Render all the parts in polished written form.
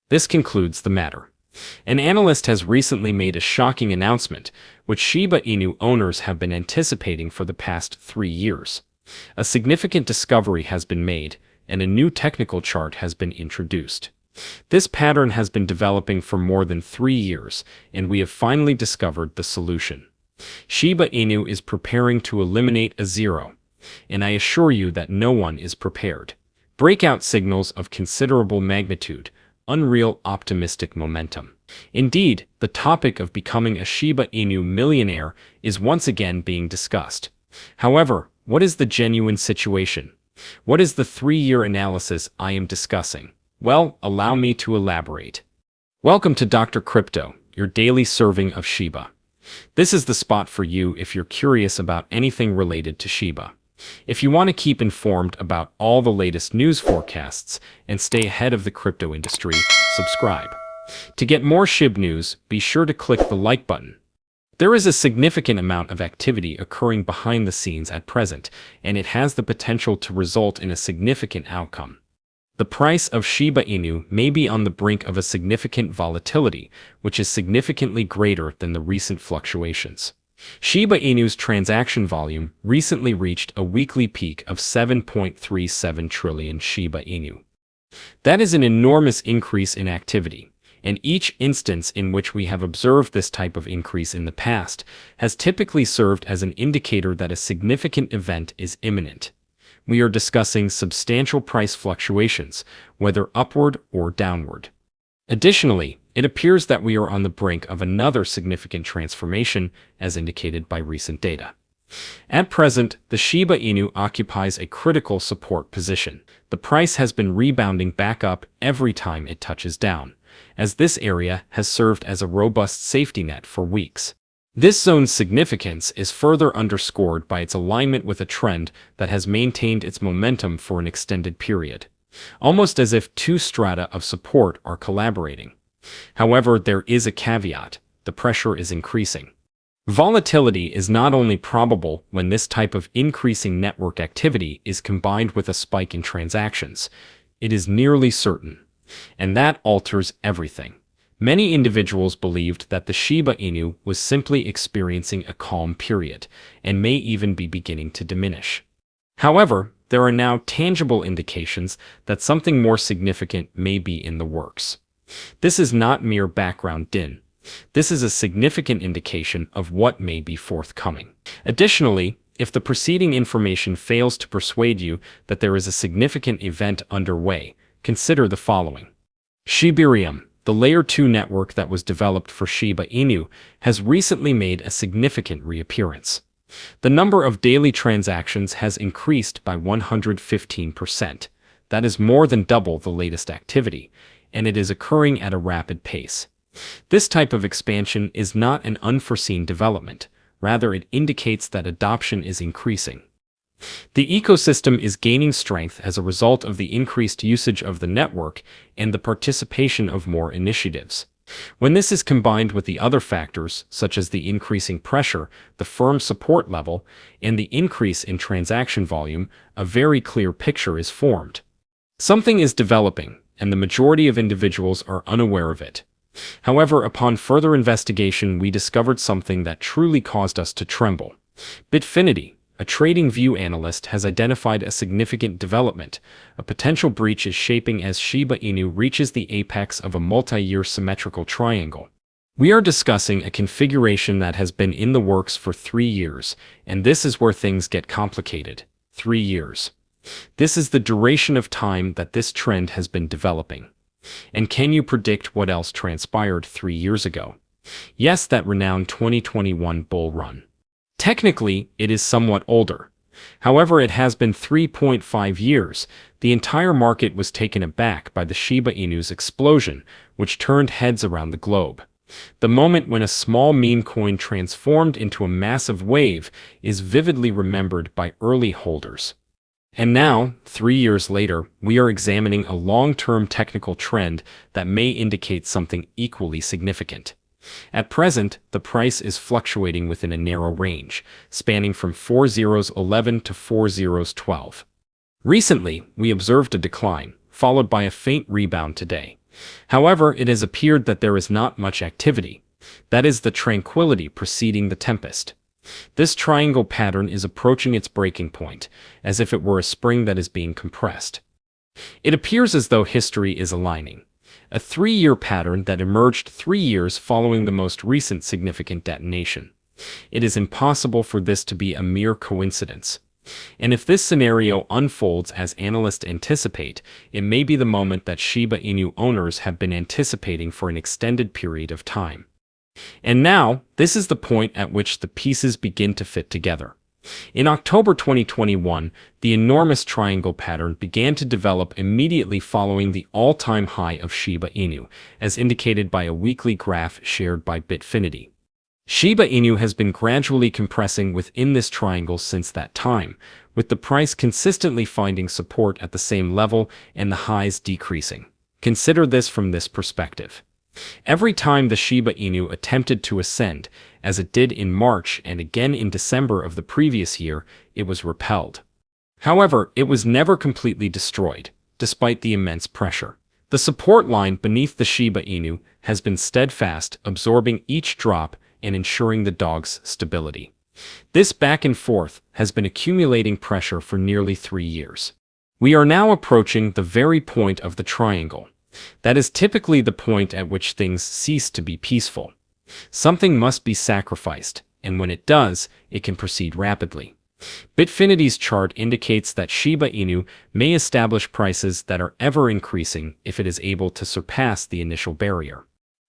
This concludes the matter. An analyst has recently made a shocking announcement, which Shiba Inu owners have been anticipating for the past 3 years. A significant discovery has been made, and a new technical chart has been introduced. This pattern has been developing for more than 3 years, and we have finally discovered the solution. Shiba Inu is preparing to eliminate a zero, and I assure you that no one is prepared. Breakout signals of considerable magnitude, unreal optimistic momentum. Indeed, the topic of becoming a Shiba Inu millionaire is once again being discussed. However, what is the genuine situation? What is the 3-year analysis I am discussing? Well, allow me to elaborate. Welcome to Dr. Crypto, your daily serving of Shiba. This is the spot for you if you're curious about anything related to Shiba. If you want to keep informed about all the latest news forecasts and stay ahead of the crypto industry, subscribe. To get more SHIB news, be sure to click the like button. There is a significant amount of activity occurring behind the scenes at present, and it has the potential to result in a significant outcome. The price of Shiba Inu may be on the brink of a significant volatility, which is significantly greater than the recent fluctuations. Shiba Inu's transaction volume recently reached a weekly peak of 7.37 trillion Shiba Inu. That is an enormous increase in activity, and each instance in which we have observed this type of increase in the past has typically served as an indicator that a significant event is imminent. We are discussing substantial price fluctuations, whether upward or downward. Additionally, it appears that we are on the brink of another significant transformation, as indicated by recent data. At present, the Shiba Inu occupies a critical support position. The price has been rebounding back up every time it touches down, as this area has served as a robust safety net for weeks. This zone's significance is further underscored by its alignment with a trend that has maintained its momentum for an extended period, almost as if two strata of support are collaborating. However, there is a caveat: the pressure is increasing. Volatility is not only probable when this type of increasing network activity is combined with a spike in transactions, it is nearly certain. And that alters everything. Many individuals believed that the Shiba Inu was simply experiencing a calm period, and may even be beginning to diminish. However, there are now tangible indications that something more significant may be in the works. This is not mere background din. This is a significant indication of what may be forthcoming. Additionally, if the preceding information fails to persuade you that there is a significant event underway, consider the following. Shibarium, the Layer 2 network that was developed for Shiba Inu, has recently made a significant reappearance. The number of daily transactions has increased by 115%. That is more than double the latest activity, and it is occurring at a rapid pace. This type of expansion is not an unforeseen development. Rather, it indicates that adoption is increasing. The ecosystem is gaining strength as a result of the increased usage of the network and the participation of more initiatives. When this is combined with the other factors, such as the increasing pressure, the firm support level, and the increase in transaction volume, a very clear picture is formed. Something is developing, and the majority of individuals are unaware of it. However, upon further investigation, we discovered something that truly caused us to tremble. Bitfinity, a TradingView analyst, has identified a significant development. A potential breach is shaping as Shiba Inu reaches the apex of a multi-year symmetrical triangle. We are discussing a configuration that has been in the works for 3 years, and this is where things get complicated. 3 years. This is the duration of time that this trend has been developing. And can you predict what else transpired 3 years ago? Yes, that renowned 2021 bull run. Technically, it is somewhat older. However, it has been 3.5 years. The entire market was taken aback by the Shiba Inu's explosion, which turned heads around the globe. The moment when a small meme coin transformed into a massive wave is vividly remembered by early holders. And now, 3 years later, we are examining a long-term technical trend that may indicate something equally significant. At present, the price is fluctuating within a narrow range, spanning from 4 zeros 11 to 4 zeros 12. Recently, we observed a decline, followed by a faint rebound today. However, it has appeared that there is not much activity. That is the tranquility preceding the tempest. This triangle pattern is approaching its breaking point, as if it were a spring that is being compressed. It appears as though history is aligning. A 3-year pattern that emerged 3 years following the most recent significant detonation. It is impossible for this to be a mere coincidence. And if this scenario unfolds as analysts anticipate, it may be the moment that Shiba Inu owners have been anticipating for an extended period of time. And now, this is the point at which the pieces begin to fit together. In October 2021, the enormous triangle pattern began to develop immediately following the all-time high of Shiba Inu, as indicated by a weekly graph shared by Bitfinity. Shiba Inu has been gradually compressing within this triangle since that time, with the price consistently finding support at the same level and the highs decreasing. Consider this from this perspective. Every time the Shiba Inu attempted to ascend, as it did in March and again in December of the previous year, it was repelled. However, it was never completely destroyed, despite the immense pressure. The support line beneath the Shiba Inu has been steadfast, absorbing each drop and ensuring the dog's stability. This back and forth has been accumulating pressure for nearly 3 years. We are now approaching the very point of the triangle. That is typically the point at which things cease to be peaceful. Something must be sacrificed, and when it does, it can proceed rapidly. Bitfinity's chart indicates that Shiba Inu may establish prices that are ever increasing if it is able to surpass the initial barrier.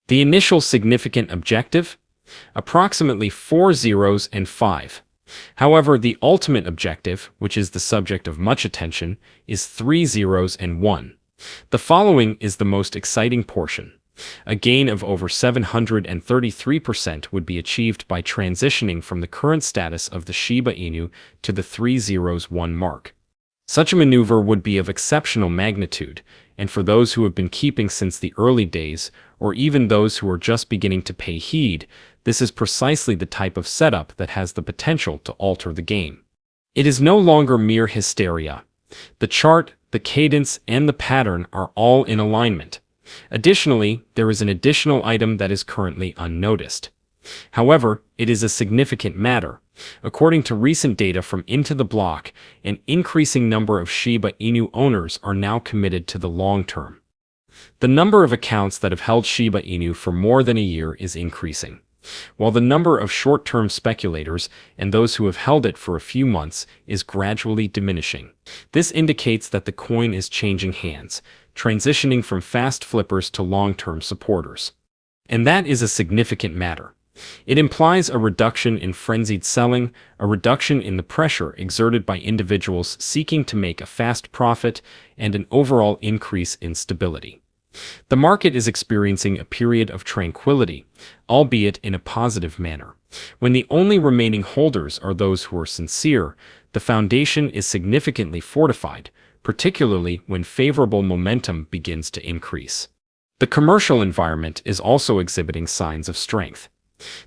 The initial significant objective? Approximately 4 zeros and 5. However, the ultimate objective, which is the subject of much attention, is 3 zeros and 1. The following is the most exciting portion. A gain of over 733% would be achieved by transitioning from the current status of the Shiba Inu to the 301 mark. Such a maneuver would be of exceptional magnitude, and for those who have been keeping since the early days, or even those who are just beginning to pay heed, this is precisely the type of setup that has the potential to alter the game. It is no longer mere hysteria. The chart, the cadence, and the pattern are all in alignment. Additionally, there is an additional item that is currently unnoticed. However, it is a significant matter. According to recent data from Into the Block, an increasing number of Shiba Inu owners are now committed to the long term. The number of accounts that have held Shiba Inu for more than a year is increasing, while the number of short-term speculators and those who have held it for a few months is gradually diminishing. This indicates that the coin is changing hands, transitioning from fast flippers to long-term supporters. And that is a significant matter. It implies a reduction in frenzied selling, a reduction in the pressure exerted by individuals seeking to make a fast profit, and an overall increase in stability. The market is experiencing a period of tranquility, albeit in a positive manner. When the only remaining holders are those who are sincere, the foundation is significantly fortified, particularly when favorable momentum begins to increase. The commercial environment is also exhibiting signs of strength.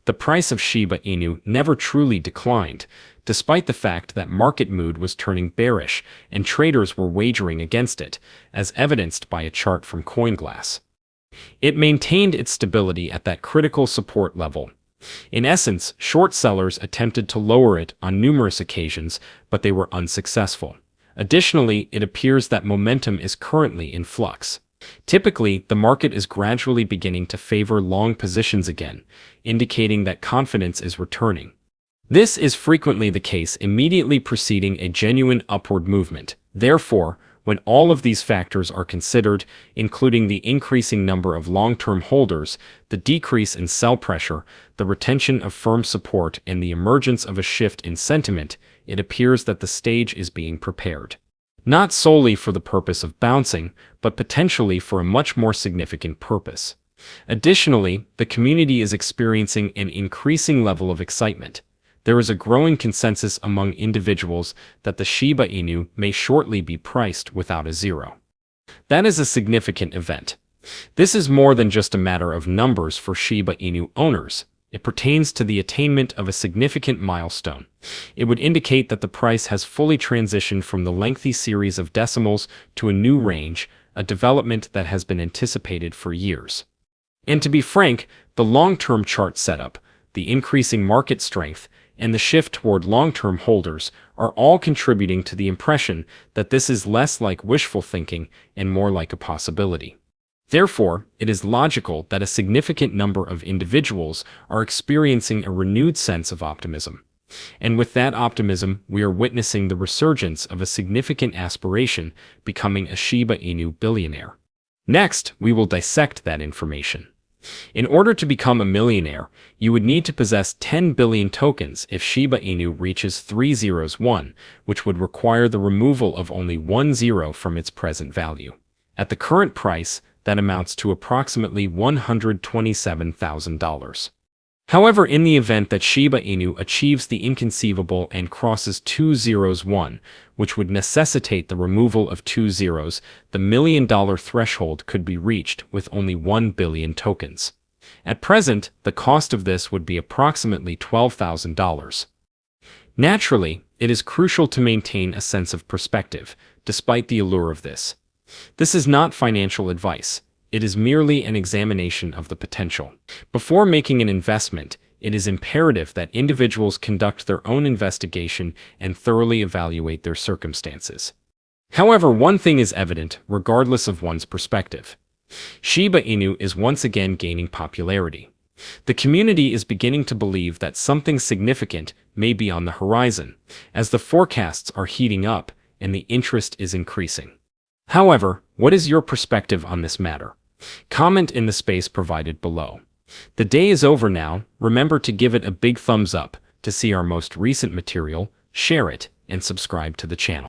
The price of Shiba Inu never truly declined, despite the fact that market mood was turning bearish and traders were wagering against it, as evidenced by a chart from CoinGlass. It maintained its stability at that critical support level. In essence, short sellers attempted to lower it on numerous occasions, but they were unsuccessful. Additionally, it appears that momentum is currently in flux. Typically, the market is gradually beginning to favor long positions again, indicating that confidence is returning. This is frequently the case immediately preceding a genuine upward movement. Therefore, when all of these factors are considered, including the increasing number of long-term holders, the decrease in sell pressure, the retention of firm support, and the emergence of a shift in sentiment, it appears that the stage is being prepared. Not solely for the purpose of bouncing, but potentially for a much more significant purpose. Additionally, the community is experiencing an increasing level of excitement. There is a growing consensus among individuals that the Shiba Inu may shortly be priced without a zero. That is a significant event. This is more than just a matter of numbers for Shiba Inu owners. It pertains to the attainment of a significant milestone. It would indicate that the price has fully transitioned from the lengthy series of decimals to a new range, a development that has been anticipated for years. And to be frank, the long-term chart setup, the increasing market strength, and the shift toward long-term holders are all contributing to the impression that this is less like wishful thinking and more like a possibility. Therefore, it is logical that a significant number of individuals are experiencing a renewed sense of optimism. And with that optimism, we are witnessing the resurgence of a significant aspiration, becoming a Shiba Inu billionaire. Next, we will dissect that information. In order to become a millionaire, you would need to possess 10 billion tokens if Shiba Inu reaches 301, which would require the removal of only 1 zero from its present value. At the current price, that amounts to approximately $127,000. However, in the event that Shiba Inu achieves the inconceivable and crosses 201, which would necessitate the removal of 2 zeros, the $1 million threshold could be reached with only 1 billion tokens. At present, the cost of this would be approximately $12,000. Naturally, it is crucial to maintain a sense of perspective, despite the allure of this. This is not financial advice. It is merely an examination of the potential. Before making an investment, it is imperative that individuals conduct their own investigation and thoroughly evaluate their circumstances. However, one thing is evident, regardless of one's perspective. Shiba Inu is once again gaining popularity. The community is beginning to believe that something significant may be on the horizon, as the forecasts are heating up and the interest is increasing. However, what is your perspective on this matter? Comment in the space provided below. The day is over now. Remember to give it a big thumbs up to see our most recent material, share it, and subscribe to the channel.